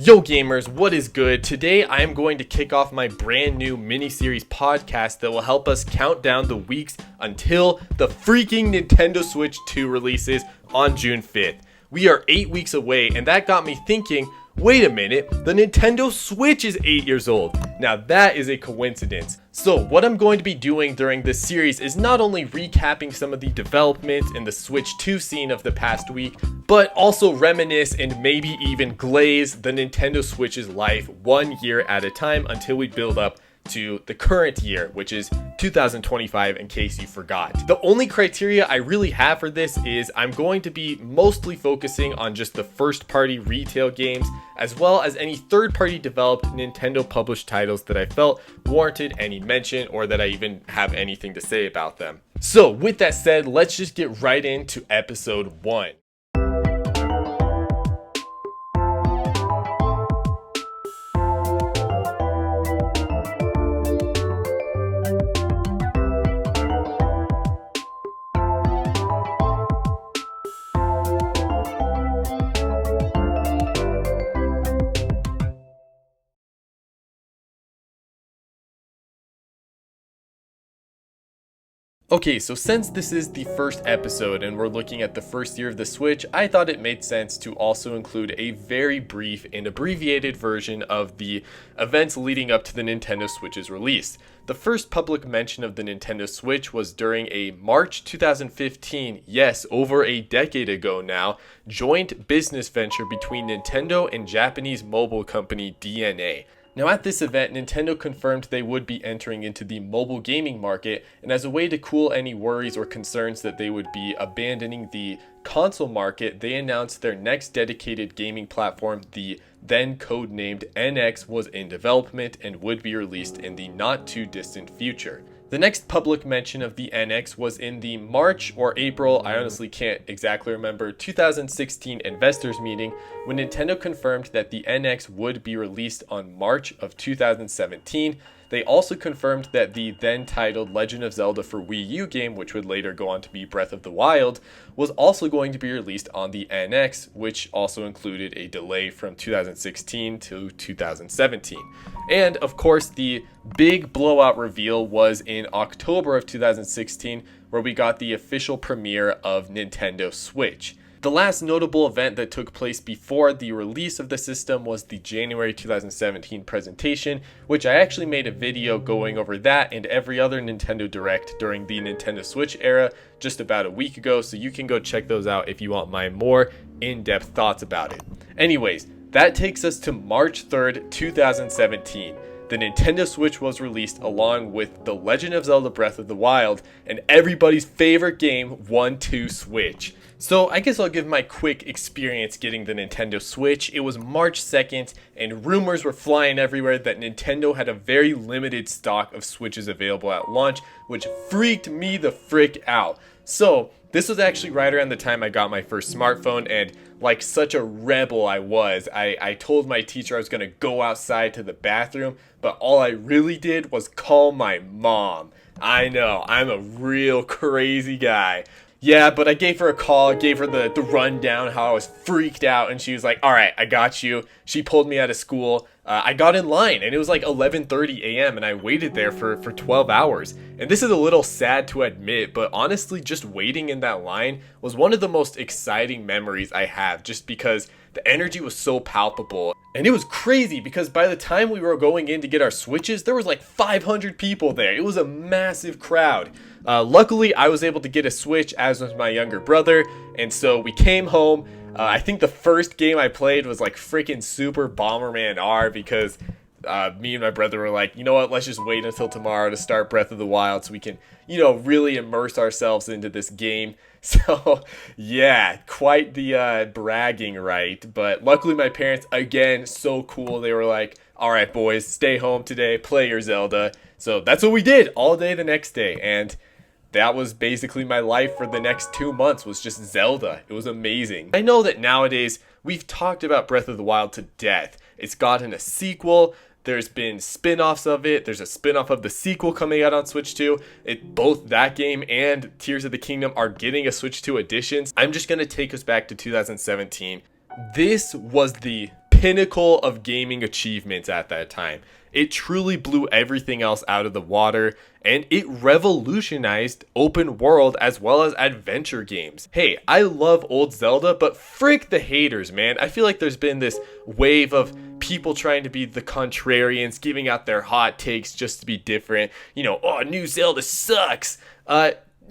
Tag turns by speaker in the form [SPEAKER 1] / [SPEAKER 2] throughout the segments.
[SPEAKER 1] Yo gamers, what is good? Today I am going to kick off my brand new mini-series podcast that will help us count down the weeks until the freaking Nintendo Switch 2 releases on June 5th. We are 8 weeks away, and that got me thinking, wait a minute, the Nintendo Switch is 8 years old. Now that is a coincidence. So what I'm going to be doing during this series is not only recapping some of the developments in the Switch 2 scene of the past week, but also reminisce and maybe even glaze the Nintendo Switch's life 1 year at a time until we build up to the current year, which is 2025, in case you forgot. The only criteria I really have for this is I'm going to be mostly focusing on just the first party retail games, as well as any third party developed Nintendo published titles that I felt warranted any mention or that I even have anything to say about them. So with that said, let's just get right into episode 1. Okay, so since this is the first episode and we're looking at the first year of the Switch, I thought it made sense to also include a very brief and abbreviated version of the events leading up to the Nintendo Switch's release. The first public mention of the Nintendo Switch was during a March 2015, yes, over a decade ago now, joint business venture between Nintendo and Japanese mobile company DNA. Now at this event, Nintendo confirmed they would be entering into the mobile gaming market, and as a way to cool any worries or concerns that they would be abandoning the console market, they announced their next dedicated gaming platform, the then codenamed NX, was in development and would be released in the not too distant future. The next public mention of the NX was in the March or April, I honestly can't exactly remember, 2016 investors meeting, when Nintendo confirmed that the NX would be released on March of 2017. They also confirmed that the then titled Legend of Zelda for Wii U game, which would later go on to be Breath of the Wild, was also going to be released on the NX, which also included a delay from 2016 to 2017. And of course, the big blowout reveal was in October of 2016, where we got the official premiere of Nintendo Switch. The last notable event that took place before the release of the system was the January 2017 presentation, which I actually made a video going over that and every other Nintendo Direct during the Nintendo Switch era just about a week ago, so you can go check those out if you want my more in-depth thoughts about it. Anyways, that takes us to March 3rd, 2017. The Nintendo Switch was released along with The Legend of Zelda Breath of the Wild and everybody's favorite game, 1-2 Switch. So I guess I'll give my quick experience getting the Nintendo Switch. It was March 2nd and rumors were flying everywhere that Nintendo had a very limited stock of Switches available at launch, which freaked me the frick out. So this was actually right around the time I got my first smartphone, and like such a rebel I told my teacher I was going to go outside to the bathroom, but all I really did was call my mom. I know, I'm a real crazy guy. Yeah, but I gave her a call, gave her the rundown, how I was freaked out, and she was like, all right, I got you. She pulled me out of school. I got in line, and it was like 11:30 a.m., and I waited there for 12 hours. And this is a little sad to admit, but honestly, just waiting in that line was one of the most exciting memories I have, just because the energy was so palpable. And it was crazy, because by the time we were going in to get our Switches, there was like 500 people there. It was a massive crowd. Luckily, I was able to get a Switch, as was my younger brother, and so we came home. I think the first game I played was like freaking Super Bomberman R, because me and my brother were like, you know what, let's just wait until tomorrow to start Breath of the Wild so we can, really immerse ourselves into this game. So yeah, quite the bragging right. But luckily my parents, again, so cool. They were like, all right, boys, stay home today, play your Zelda. So that's what we did all day the next day. And that was basically my life for the next 2 months, was just Zelda. It was amazing. I know that nowadays we've talked about Breath of the Wild to death. It's gotten a sequel. There's been spin-offs of it. There's a spin-off of the sequel coming out on Switch 2. Both that game and Tears of the Kingdom are getting a Switch 2 edition. I'm just going to take us back to 2017. This was the pinnacle of gaming achievements at that time. It truly blew everything else out of the water, and it revolutionized open world as well as adventure games. Hey, I love old Zelda, but frick the haters, man. I feel like there's been this wave of people trying to be the contrarians, giving out their hot takes just to be different. You know, oh, new Zelda sucks.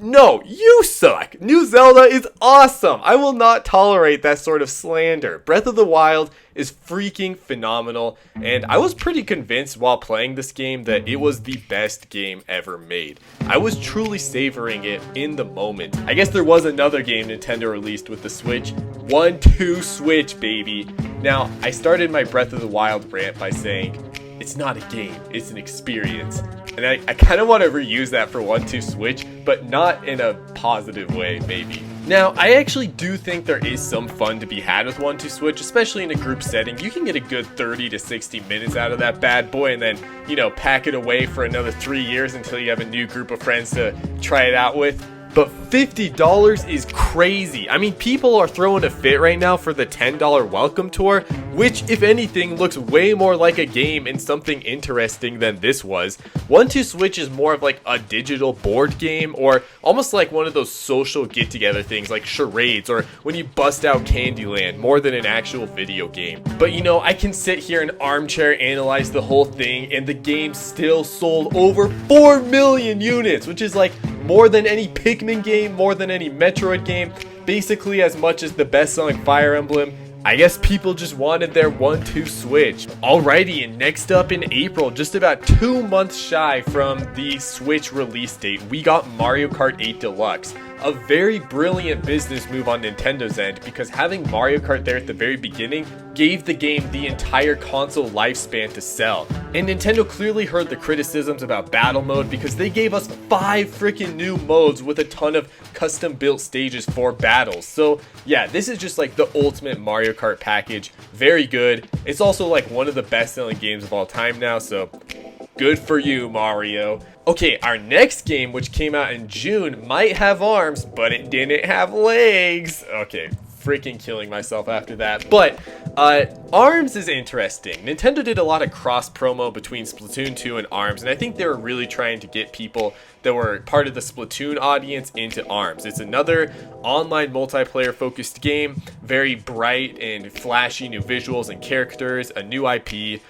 [SPEAKER 1] No, you suck. New Zelda is awesome. I will not tolerate that sort of slander. Breath of the Wild is freaking phenomenal, and I was pretty convinced while playing this game that it was the best game ever made. I was truly savoring it in the moment. I guess there was another game Nintendo released with the Switch. 1-2 Switch, baby. Now, I started my Breath of the Wild rant by saying, it's not a game, it's an experience. And I kind of want to reuse that for 1-2 Switch, but not in a positive way, maybe. Now, I actually do think there is some fun to be had with 1-2 Switch, especially in a group setting. You can get a good 30 to 60 minutes out of that bad boy and then, you know, pack it away for another 3 years until you have a new group of friends to try it out with. But $50 is crazy. I mean, people are throwing a fit right now for the $10 welcome tour, which, if anything, looks way more like a game and something interesting than this was. 1-2 Switch is more of like a digital board game, or almost like one of those social get-together things like charades, or when you bust out Candyland, more than an actual video game. But you know, I can sit here and armchair analyze the whole thing, and the game still sold over 4 million units, which is like more than any Pikmin game, more than any Metroid game, basically as much as the best-selling Fire Emblem. I guess people just wanted their 1-2 Switch. Alrighty, and next up in April, just about 2 months shy from the Switch release date, we got Mario Kart 8 Deluxe. A very brilliant business move on Nintendo's end, because having Mario Kart there at the very beginning gave the game the entire console lifespan to sell. And Nintendo clearly heard the criticisms about battle mode, because they gave us 5 freaking new modes with a ton of custom built stages for battles. So yeah, this is just like the ultimate Mario Kart package. Very good. It's also like one of the best selling games of all time now, so good for you, Mario. Okay, our next game, which came out in June, might have arms, but it didn't have legs. Okay, freaking killing myself after that. But ARMS is interesting. Nintendo did a lot of cross promo between Splatoon 2 and ARMS, and I think they were really trying to get people that were part of the Splatoon audience into ARMS. It's another online multiplayer focused game, very bright and flashy new visuals and characters, a new IP.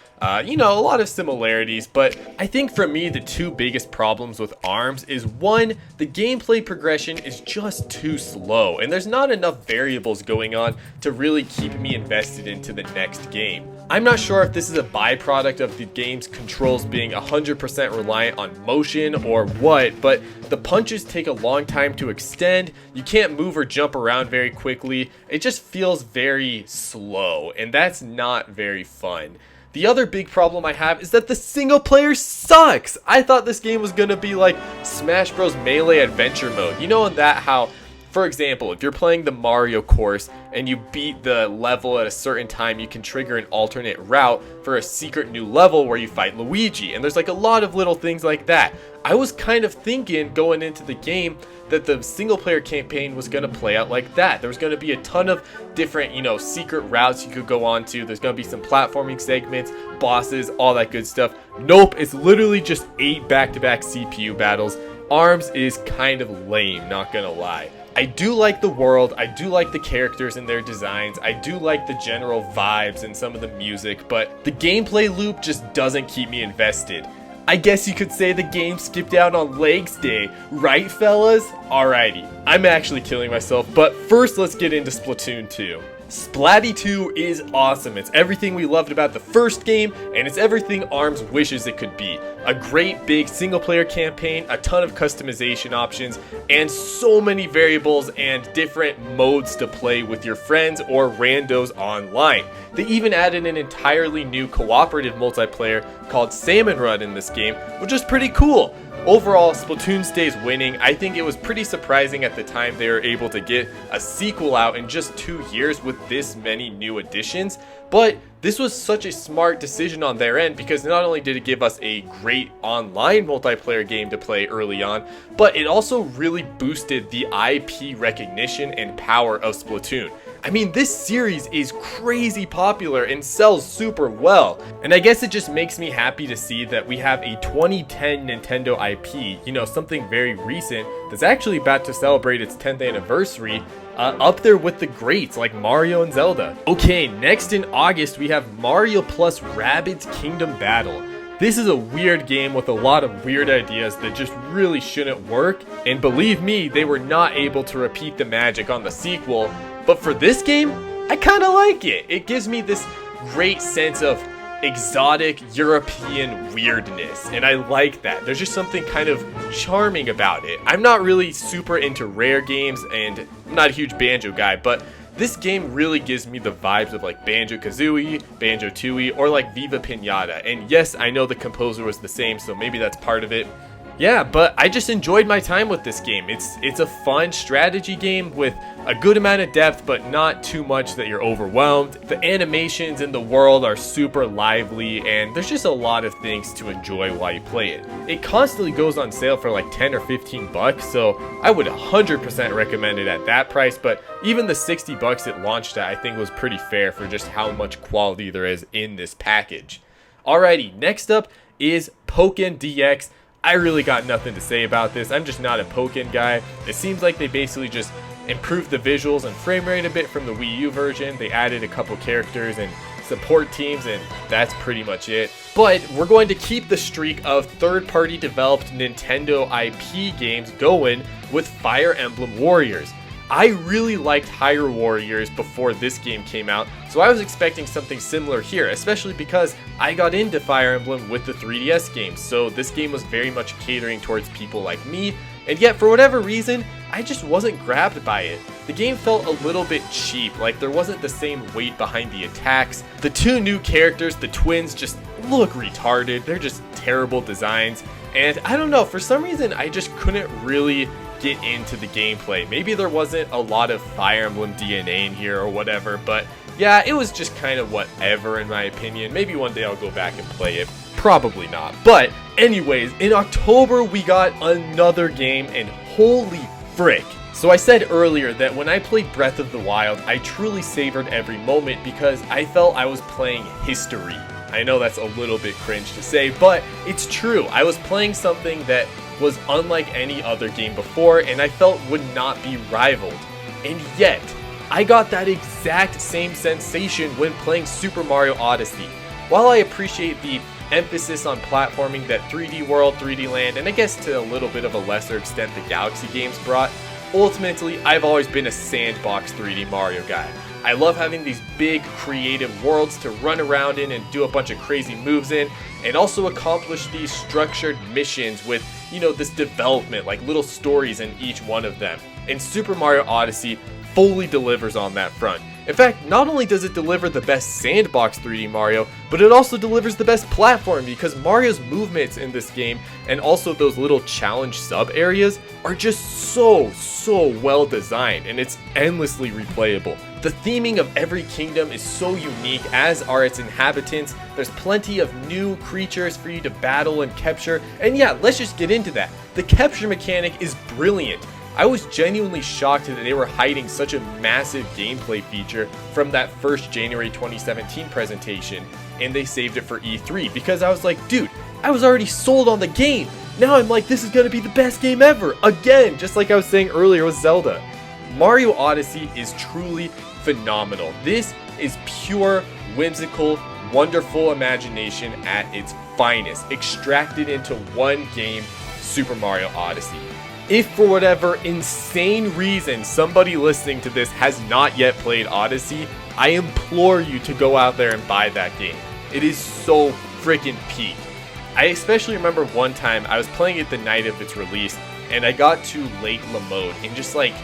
[SPEAKER 1] You know, a lot of similarities, but I think for me the two biggest problems with ARMS is, one, the gameplay progression is just too slow, and there's not enough variables going on to really keep me invested into the next game. I'm not sure if this is a byproduct of the game's controls being 100% reliant on motion or what, but the punches take a long time to extend, you can't move or jump around very quickly, it just feels very slow, and that's not very fun. The other big problem I have is that the single player sucks. I thought this game was gonna be like Smash Bros. Melee Adventure Mode. You know, in that how, for example, if you're playing the Mario course and you beat the level at a certain time, you can trigger an alternate route for a secret new level where you fight Luigi. And there's like a lot of little things like that. I was kind of thinking going into the game that the single player campaign was going to play out like that. There was going to be a ton of different, you know, secret routes you could go on to. There's going to be some platforming segments, bosses, all that good stuff. Nope, it's literally just 8 back-to-back CPU battles. ARMS is kind of lame, not gonna lie. I do like the world, I do like the characters and their designs, I do like the general vibes and some of the music, but the gameplay loop just doesn't keep me invested. I guess you could say the game skipped out on legs day, right fellas? Alrighty, I'm actually killing myself, but first let's get into Splatoon 2. Splatty 2 is awesome. It's everything we loved about the first game, and it's everything ARMS wishes it could be. A great big single player campaign, a ton of customization options, and so many variables and different modes to play with your friends or randos online. They even added an entirely new cooperative multiplayer called Salmon Run in this game, which is pretty cool. Overall, Splatoon stays winning. I think it was pretty surprising at the time they were able to get a sequel out in just 2 years with this many new additions, but this was such a smart decision on their end because not only did it give us a great online multiplayer game to play early on, but it also really boosted the IP recognition and power of Splatoon. I mean, this series is crazy popular and sells super well. And I guess it just makes me happy to see that we have a 2010 Nintendo IP, you know, something very recent that's actually about to celebrate its 10th anniversary, up there with the greats like Mario and Zelda. Okay, next in August we have Mario plus Rabbids Kingdom Battle. This is a weird game with a lot of weird ideas that just really shouldn't work, and believe me, they were not able to repeat the magic on the sequel, but for this game, I kinda like it. It gives me this great sense of exotic European weirdness, and I like that. There's just something kind of charming about it. I'm not really super into rare games, and I'm not a huge Banjo guy, but this game really gives me the vibes of like Banjo-Kazooie, Banjo-Tooie, or like Viva Pinata. And yes, I know the composer was the same, so maybe that's part of it. Yeah, but I just enjoyed my time with this game. It's a fun strategy game with a good amount of depth, but not too much that you're overwhelmed. The animations in the world are super lively, and there's just a lot of things to enjoy while you play it. It constantly goes on sale for like 10 or 15 bucks, so I would 100% recommend it at that price, but even the 60 bucks it launched at I think was pretty fair for just how much quality there is in this package. Alrighty, next up is Pokken DX. I really got nothing to say about this. I'm just not a Pokken guy. It seems like they basically just improved the visuals and frame rate a bit from the Wii U version. They added a couple characters and support teams, and that's pretty much it. But we're going to keep the streak of third-party developed Nintendo IP games going with Fire Emblem Warriors. I really liked Hyrule Warriors before this game came out, so I was expecting something similar here, especially because I got into Fire Emblem with the 3DS games, so this game was very much catering towards people like me, and yet for whatever reason, I just wasn't grabbed by it. The game felt a little bit cheap, like there wasn't the same weight behind the attacks. The two new characters, the twins, just look retarded. They're just terrible designs, and I don't know, for some reason I just couldn't really get into the gameplay. Maybe there wasn't a lot of Fire Emblem DNA in here or whatever, but yeah, it was just kind of whatever in my opinion. Maybe one day I'll go back and play it. Probably not. But anyways, in October we got another game, and holy frick. So I said earlier that when I played Breath of the Wild, I truly savored every moment because I felt I was playing history. I know that's a little bit cringe to say, but it's true. I was playing something that was unlike any other game before, and I felt would not be rivaled. And yet, I got that exact same sensation when playing Super Mario Odyssey. While I appreciate the emphasis on platforming that 3D World, 3D Land, and I guess to a little bit of a lesser extent the Galaxy games brought, ultimately I've always been a sandbox 3D Mario guy. I love having these big creative worlds to run around in and do a bunch of crazy moves in, and also accomplish these structured missions with, you know, this development, like little stories in each one of them. And Super Mario Odyssey fully delivers on that front. In fact, not only does it deliver the best sandbox 3D Mario, but it also delivers the best platform, because Mario's movements in this game, and also those little challenge sub areas, are just so well designed, and it's endlessly replayable. The theming of every kingdom is so unique, as are its inhabitants. There's plenty of new creatures for you to battle and capture, and yeah, let's just get into that. The capture mechanic is brilliant. I was genuinely shocked that they were hiding such a massive gameplay feature from that first January 2017 presentation, and they saved it for E3, because I was like, dude, I was already sold on the game. Now I'm like, this is gonna be the best game ever, again, just like I was saying earlier with Zelda. Mario Odyssey is truly phenomenal. This is pure, whimsical, wonderful imagination at its finest, extracted into one game, Super Mario Odyssey. If for whatever insane reason somebody listening to this has not yet played Odyssey, I implore you to go out there and buy that game. It is so freaking peak. I especially remember one time I was playing it the night of its release, and I got to Lake LaMode, and just like,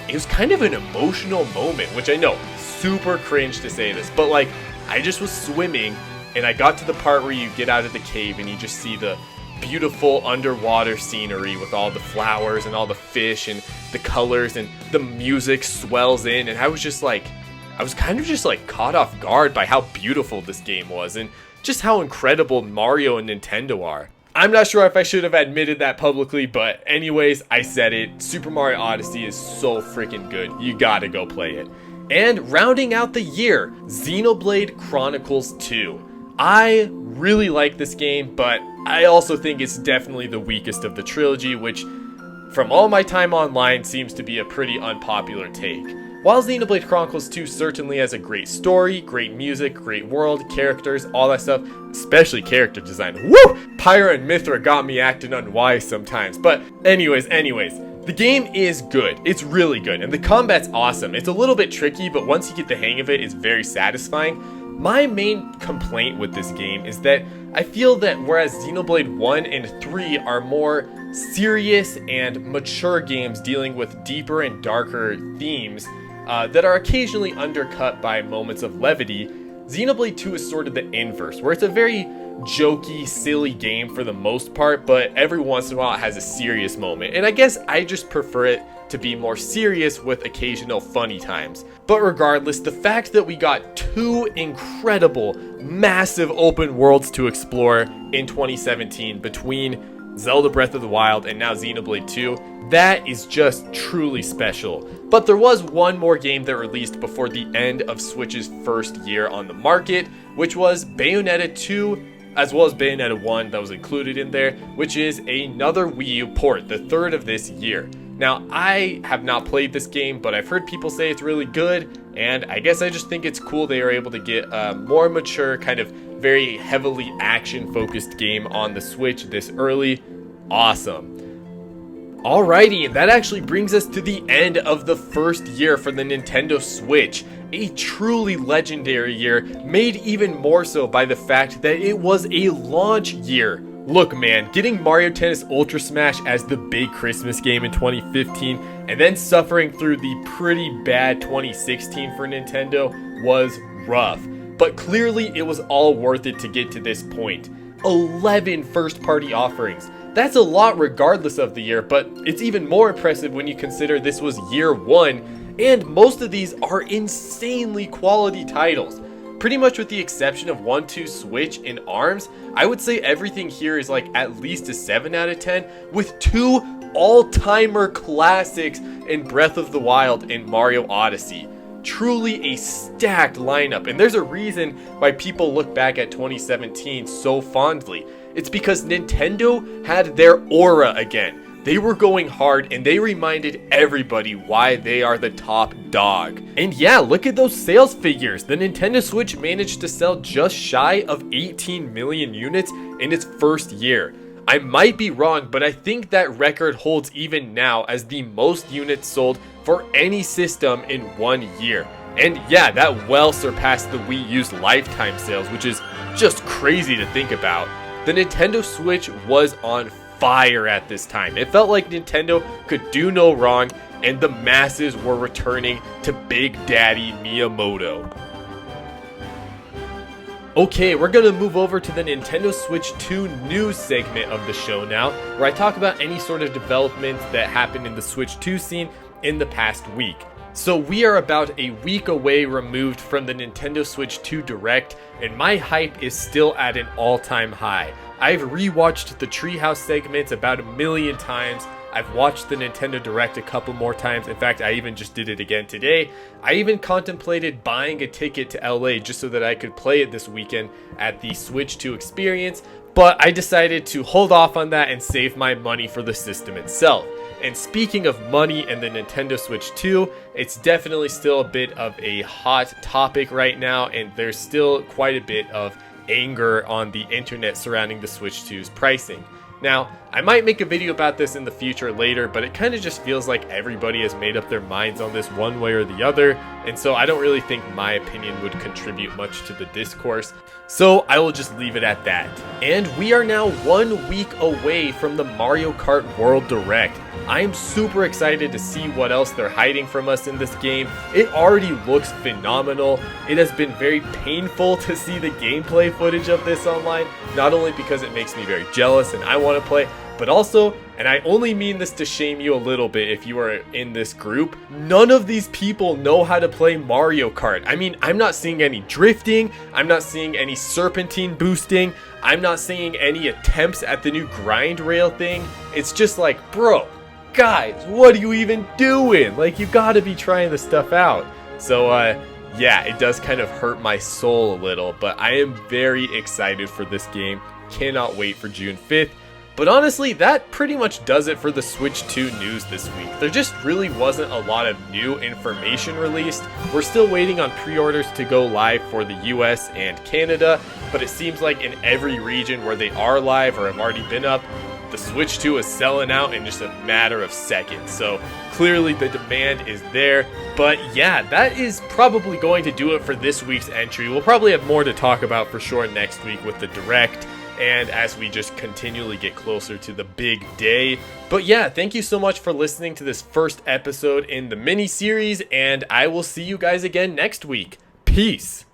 [SPEAKER 1] it was kind of an emotional moment, which I know, super cringe to say this, but like, I just was swimming, and I got to the part where you get out of the cave and you just see the beautiful underwater scenery with all the flowers and all the fish and the colors, and the music swells in, and I was kind of just like caught off guard by how beautiful this game was, and just how incredible Mario and Nintendo are. I'm not sure if I should have admitted that publicly, but anyways, I said it. Super Mario Odyssey is so freaking good. You gotta go play it. And rounding out the year, Xenoblade Chronicles 2. I really like this game, but I also think it's definitely the weakest of the trilogy, which from all my time online seems to be a pretty unpopular take. While Xenoblade Chronicles 2 certainly has a great story, great music, great world, characters, all that stuff, especially character design. Woo! Pyra and Mithra got me acting unwise sometimes. But anyways, the game is good. It's really good, and the combat's awesome. It's a little bit tricky, but once you get the hang of it, it's very satisfying. My main complaint with this game is that I feel that whereas Xenoblade 1 and 3 are more serious and mature games dealing with deeper and darker themes that are occasionally undercut by moments of levity, Xenoblade 2 is sort of the inverse, where it's a very jokey, silly game for the most part, but every once in a while it has a serious moment. And I guess I just prefer it to be more serious with occasional funny times. But regardless, the fact that we got 2 incredible, massive open worlds to explore in 2017 between Zelda Breath of the Wild and now Xenoblade 2, that is just truly special. But there was one more game that released before the end of Switch's first year on the market, which was Bayonetta 2, as well as Bayonetta 1 that was included in there, which is another Wii U port, the third of this year. Now, I have not played this game, but I've heard people say it's really good, and I guess I just think it's cool they were able to get a more mature, kind of very heavily action-focused game on the Switch this early. Awesome. Alrighty, and that actually brings us to the end of the first year for the Nintendo Switch. A truly legendary year, made even more so by the fact that it was a launch year. Look man, getting Mario Tennis Ultra Smash as the big Christmas game in 2015 and then suffering through the pretty bad 2016 for Nintendo was rough. But clearly it was all worth it to get to this point. 11 first-party offerings. That's a lot regardless of the year, but it's even more impressive when you consider this was year 1, and most of these are insanely quality titles. Pretty much with the exception of 1-2 Switch and ARMS, I would say everything here is like at least a 7 out of 10, with 2 all-timer classics in Breath of the Wild and Mario Odyssey. Truly a stacked lineup, and there's a reason why people look back at 2017 so fondly. It's because Nintendo had their aura again. They were going hard and they reminded everybody why they are the top dog. And yeah, look at those sales figures. The Nintendo Switch managed to sell just shy of 18 million units in its first year. I might be wrong, but I think that record holds even now as the most units sold for any system in 1 year. And yeah, that well surpassed the Wii U's lifetime sales, which is just crazy to think about. The Nintendo Switch was on fire at this time. It felt like Nintendo could do no wrong, and the masses were returning to Big Daddy Miyamoto. Okay, we're gonna move over to the Nintendo Switch 2 news segment of the show now, where I talk about any sort of developments that happened in the Switch 2 scene in the past week. So we are about a week away removed from the Nintendo Switch 2 Direct, and my hype is still at an all-time high. I've rewatched the Treehouse segments about 1 million times. I've watched the Nintendo Direct a couple more times. In fact, I even just did it again today. I even contemplated buying a ticket to LA just so that I could play it this weekend at the Switch 2 experience, but I decided to hold off on that and save my money for the system itself. And speaking of money and the Nintendo Switch 2, it's definitely still a bit of a hot topic right now, and there's still quite a bit of anger on the internet surrounding the Switch 2's pricing. Now, I might make a video about this in the future later, but it kind of just feels like everybody has made up their minds on this one way or the other, and so I don't really think my opinion would contribute much to the discourse, so I will just leave it at that. And we are now 1 week away from the Mario Kart World Direct. I am super excited to see what else they're hiding from us in this game. It already looks phenomenal. It has been very painful to see the gameplay footage of this online, not only because it makes me very jealous and I want to play, but also, and I only mean this to shame you a little bit if you are in this group, none of these people know how to play Mario Kart. I mean, I'm not seeing any drifting, I'm not seeing any serpentine boosting, I'm not seeing any attempts at the new grind rail thing. It's just like, bro, guys, what are you even doing? Like, you gotta be trying this stuff out. So yeah, it does kind of hurt my soul a little, but I am very excited for this game. Cannot wait for June 5th. But honestly, that pretty much does it for the Switch 2 news this week. There just really wasn't a lot of new information released. We're still waiting on pre-orders to go live for the US and Canada, but it seems like in every region where they are live or have already been up, the Switch 2 is selling out in just a matter of seconds. So clearly the demand is there. But yeah, that is probably going to do it for this week's entry. We'll probably have more to talk about for sure next week with the Direct, and as we just continually get closer to the big day. But yeah, thank you so much for listening to this first episode in the mini-series, and I will see you guys again next week. Peace!